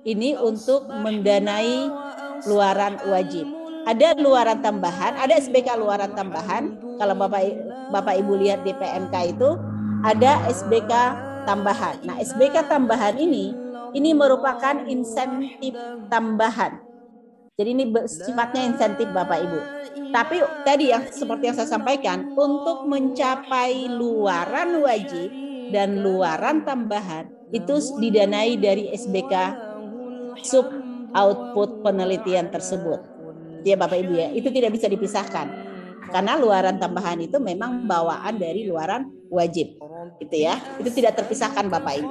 Ini untuk mendanai luaran wajib. Ada luaran tambahan, ada SBK luaran tambahan. Kalau Bapak Ibu lihat di PMK itu ada SBK tambahan. Nah, SBK tambahan ini merupakan insentif tambahan. Jadi ini sifatnya insentif Bapak Ibu. Tapi tadi yang seperti yang saya sampaikan, untuk mencapai luaran wajib dan luaran tambahan itu didanai dari SBK sub output penelitian tersebut. Ya Bapak Ibu ya, itu tidak bisa dipisahkan. Karena luaran tambahan itu memang bawaan dari luaran wajib. Gitu ya. Itu tidak terpisahkan Bapak Ibu.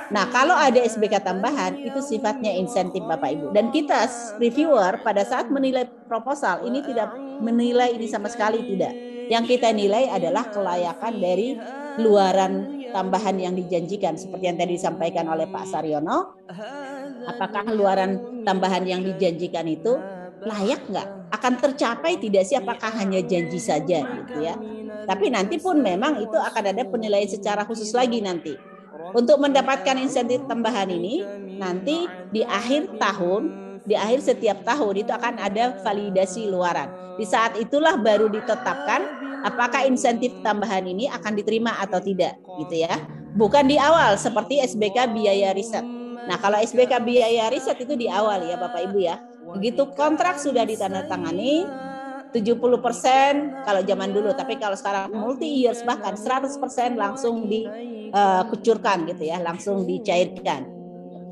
Nah, kalau ada SBK tambahan, itu sifatnya insentif Bapak Ibu. Dan kita reviewer pada saat menilai proposal, ini tidak menilai ini sama sekali, tidak. Yang kita nilai adalah kelayakan dari luaran tambahan yang dijanjikan. Seperti yang tadi disampaikan oleh Pak Saryono, apakah luaran tambahan yang dijanjikan itu layak nggak? Akan tercapai tidak sih? Apakah hanya janji saja gitu ya? Tapi nanti pun memang itu akan ada penilaian secara khusus lagi nanti. Untuk mendapatkan insentif tambahan ini, nanti di akhir tahun, di akhir setiap tahun itu akan ada validasi luaran. Di saat itulah baru ditetapkan apakah insentif tambahan ini akan diterima atau tidak, gitu ya. Bukan di awal seperti SBK biaya riset. Nah, kalau SBK biaya riset itu di awal ya Bapak Ibu ya. Begitu kontrak sudah ditandatangani, 70% kalau zaman dulu, tapi kalau sekarang multi years bahkan 100% langsung dikucurkan gitu ya, langsung dicairkan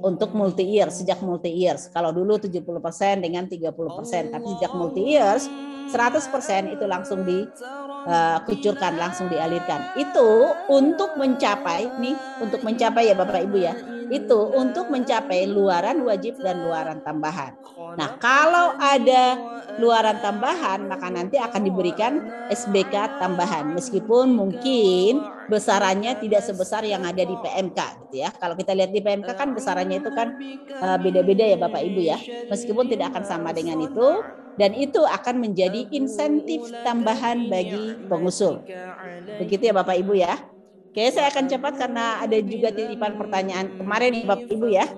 untuk multi years, sejak multi years. Kalau dulu 70% dengan 30%, tapi sejak multi years 100% itu langsung dikucurkan, langsung dialirkan. Itu untuk mencapai untuk mencapai ya Bapak Ibu ya. Itu untuk mencapai luaran wajib dan luaran tambahan. Nah, kalau ada luaran tambahan, maka nanti akan diberikan SBK tambahan. Meskipun mungkin besarannya tidak sebesar yang ada di PMK gitu ya. Kalau kita lihat di PMK kan besarannya itu kan beda-beda ya Bapak Ibu ya. Meskipun tidak akan sama dengan itu, dan itu akan menjadi insentif tambahan bagi pengusul. Begitu ya Bapak Ibu ya. Oke, saya akan cepat karena ada juga titipan pertanyaan kemarin nih Bapak Ibu ya.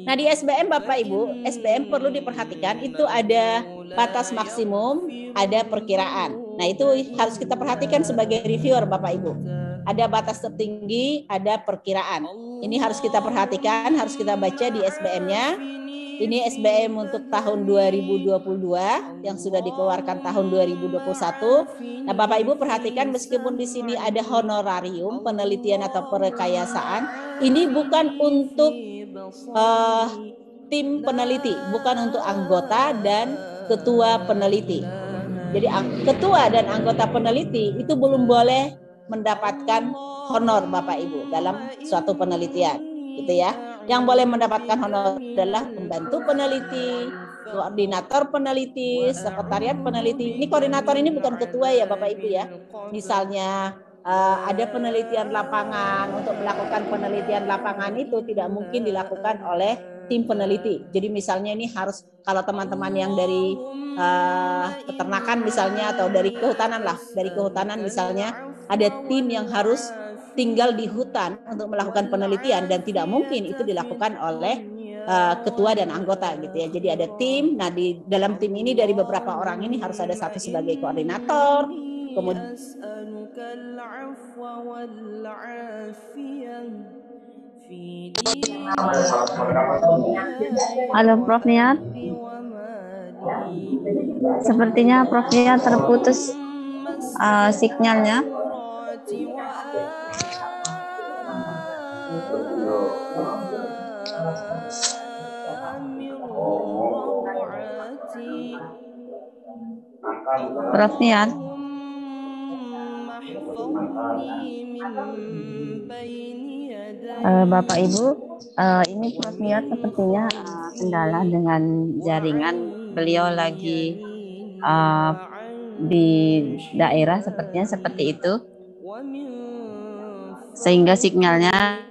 Nah, di SBM Bapak Ibu, SBM perlu diperhatikan itu ada batas maksimum, ada perkiraan. Nah, itu harus kita perhatikan sebagai reviewer Bapak Ibu. Ada batas tertinggi, ada perkiraan. Ini harus kita perhatikan, harus kita baca di SBM-nya. Ini SBM untuk tahun 2022 yang sudah dikeluarkan tahun 2021. Nah, Bapak Ibu perhatikan meskipun di sini ada honorarium, penelitian atau perekayasaan, ini bukan untuk tim peneliti, bukan untuk anggota dan ketua peneliti. Jadi ketua dan anggota peneliti itu belum boleh mendapatkan honor Bapak Ibu dalam suatu penelitian, gitu ya. Yang boleh mendapatkan honor adalah pembantu peneliti, koordinator peneliti, sekretariat peneliti. Ini koordinator ini bukan ketua ya Bapak Ibu ya. Misalnya ada penelitian lapangan, untuk melakukan penelitian lapangan itu tidak mungkin dilakukan oleh tim peneliti. Jadi misalnya ini harus, kalau teman-teman yang dari peternakan misalnya atau dari kehutanan misalnya, ada tim yang harus tinggal di hutan untuk melakukan penelitian dan tidak mungkin itu dilakukan oleh ketua dan anggota gitu ya. Jadi ada tim. Nah, di dalam tim ini dari beberapa orang ini harus ada satu sebagai koordinator, kemudian Halo Prof Niat, sepertinya Prof Niat terputus sinyalnya. Prof Niat. Bapak Ibu, ini Prof Niat sepertinya kendala dengan jaringan. Beliau lagi di daerah sepertinya seperti itu, sehingga sinyalnya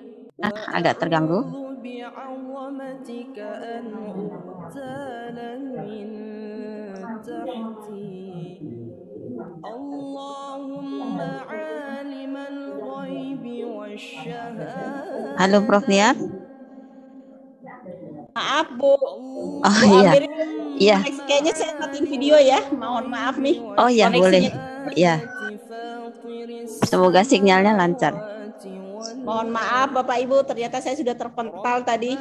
agak terganggu. Halo Prof Niat. Maaf Bu, Oh Bu iya, Amir, iya. koneksi kayaknya saya matiin video ya. Mohon maaf nih, Oh iya, boleh. koneksinya. Iya, semoga sinyalnya lancar. Mohon maaf Bapak Ibu, ternyata saya sudah terpental tadi.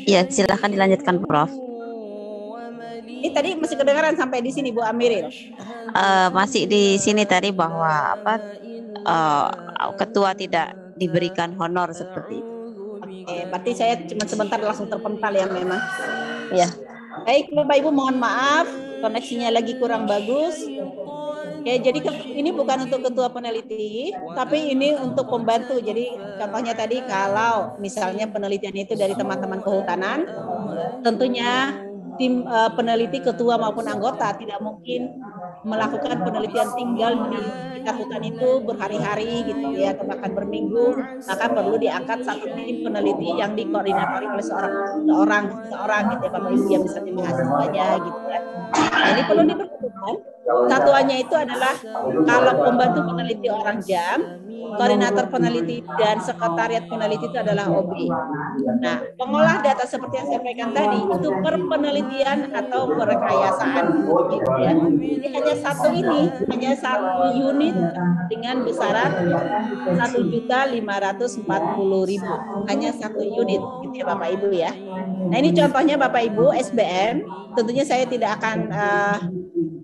Iya, silakan dilanjutkan, Prof. Ini tadi masih kedengaran sampai di sini Bu Amiril. Masih di sini tadi bahwa apa eh, ketua tidak diberikan honor seperti itu. Oke, berarti saya cuma sebentar langsung terpental ya memang. Ya, Baik Bapak Ibu, mohon maaf, koneksinya lagi kurang bagus. Oke, jadi ini bukan untuk ketua peneliti, tapi ini untuk pembantu. Jadi contohnya tadi kalau misalnya penelitian itu dari teman-teman kehutanan, tentunya tim peneliti ketua maupun anggota tidak mungkin melakukan penelitian tinggal di sekitar hutan itu berhari-hari gitu ya, atau bahkan berminggu. Maka perlu diangkat satu tim peneliti yang dikoordinatori oleh seorang gitu ya Bapak Ibu, yang misalnya mahasiswanya gitu ya. Nah, ini perlu diperhatikan. Satuannya itu adalah kalau pembantu peneliti orang jam, koordinator peneliti dan sekretariat peneliti itu adalah OB. Nah, pengolah data seperti yang saya sampaikan tadi itu per penelitian atau perekayasaan gitu ya. Jadi hanya satu unit dengan besaran 1.540.000, hanya satu unit gitu ya Bapak Ibu ya. Nah, ini contohnya Bapak Ibu SBM. Tentunya saya tidak akan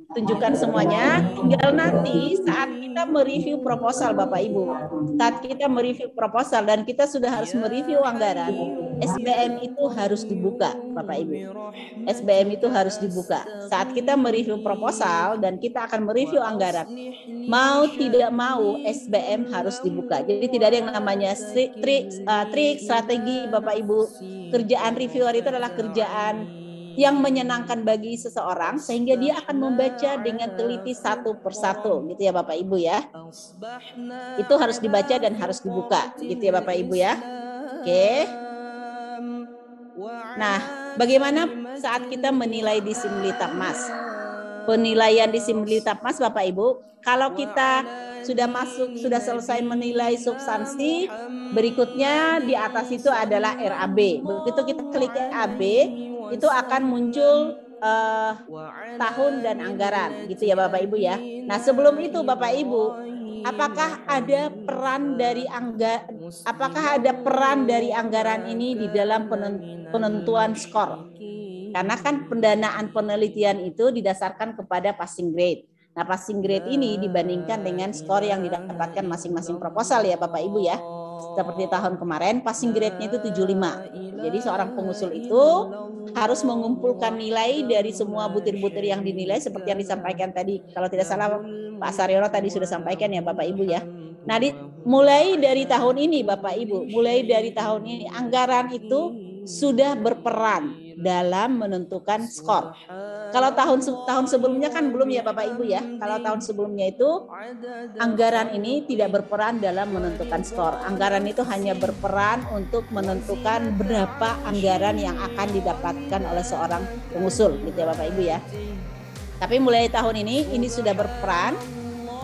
tunjukkan semuanya, tinggal nanti saat kita mereview proposal Bapak Ibu, saat kita mereview proposal dan kita sudah harus mereview anggaran, SBM itu harus dibuka Bapak Ibu. SBM itu harus dibuka. Saat kita mereview proposal dan kita akan mereview anggaran, mau tidak mau SBM harus dibuka. Jadi tidak ada yang namanya trik, strategi Bapak Ibu. Kerjaan reviewer itu adalah kerjaan yang menyenangkan bagi seseorang sehingga dia akan membaca dengan teliti satu persatu gitu ya Bapak Ibu ya. Itu harus dibaca dan harus dibuka gitu ya Bapak Ibu ya. Oke. Nah, bagaimana saat kita menilai di Simlitapmas? Penilaian di Simlitapmas Bapak Ibu, kalau kita sudah selesai menilai substansi, berikutnya di atas itu adalah RAB. Begitu kita klik RAB, itu akan muncul tahun dan anggaran gitu ya Bapak Ibu ya. Nah, sebelum itu Bapak Ibu, apakah ada peran dari anggaran ini di dalam penentuan skor? Karena kan pendanaan penelitian itu didasarkan kepada passing grade. Nah, passing grade ini dibandingkan dengan skor yang didapatkan masing-masing proposal ya Bapak Ibu ya. Seperti tahun kemarin passing grade-nya itu 75. Jadi seorang pengusul itu harus mengumpulkan nilai dari semua butir-butir yang dinilai seperti yang disampaikan tadi. Kalau tidak salah Pak Saryono tadi sudah sampaikan ya Bapak Ibu ya. Nah, mulai dari tahun ini Bapak Ibu, anggaran itu sudah berperan dalam menentukan skor. Kalau tahun sebelumnya kan belum ya Bapak Ibu ya. Kalau tahun sebelumnya itu anggaran ini tidak berperan dalam menentukan skor. Anggaran itu hanya berperan untuk menentukan berapa anggaran yang akan didapatkan oleh seorang pengusul gitu ya Bapak Ibu ya. Tapi mulai tahun ini sudah berperan,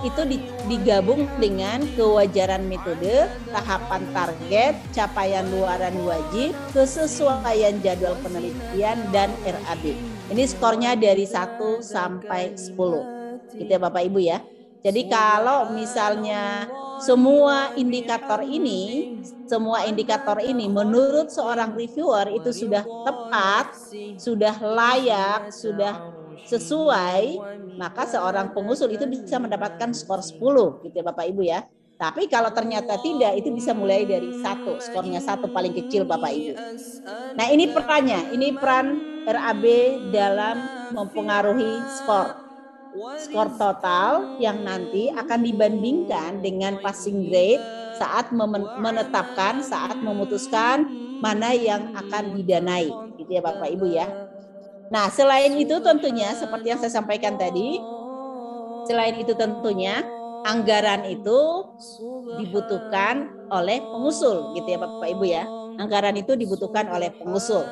itu digabung dengan kewajaran metode, tahapan target, capaian luaran wajib, kesesuaian jadwal penelitian, dan RAB. Ini skornya dari 1 sampai 10. Gitu ya Bapak Ibu ya. Jadi kalau misalnya semua indikator ini menurut seorang reviewer itu sudah tepat, sudah layak, sudah sesuai, maka seorang pengusul itu bisa mendapatkan skor 10 gitu ya Bapak Ibu ya. Tapi kalau ternyata tidak, itu bisa mulai dari 1, skornya 1 paling kecil Bapak Ibu. Nah, ini perannya, ini peran RAB dalam mempengaruhi skor total yang nanti akan dibandingkan dengan passing grade saat saat memutuskan mana yang akan didanai gitu ya Bapak Ibu ya. Nah, selain itu tentunya seperti yang saya sampaikan tadi, anggaran itu dibutuhkan oleh pengusul gitu ya Bapak Ibu ya. Anggaran itu dibutuhkan oleh pengusul.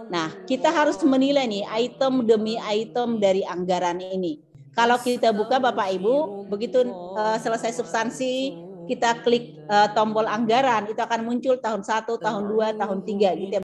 Nah, kita harus menilai nih item demi item dari anggaran ini. Kalau kita buka Bapak Ibu, begitu selesai substansi, kita klik tombol anggaran, itu akan muncul tahun 1, tahun 2, tahun 3 gitu ya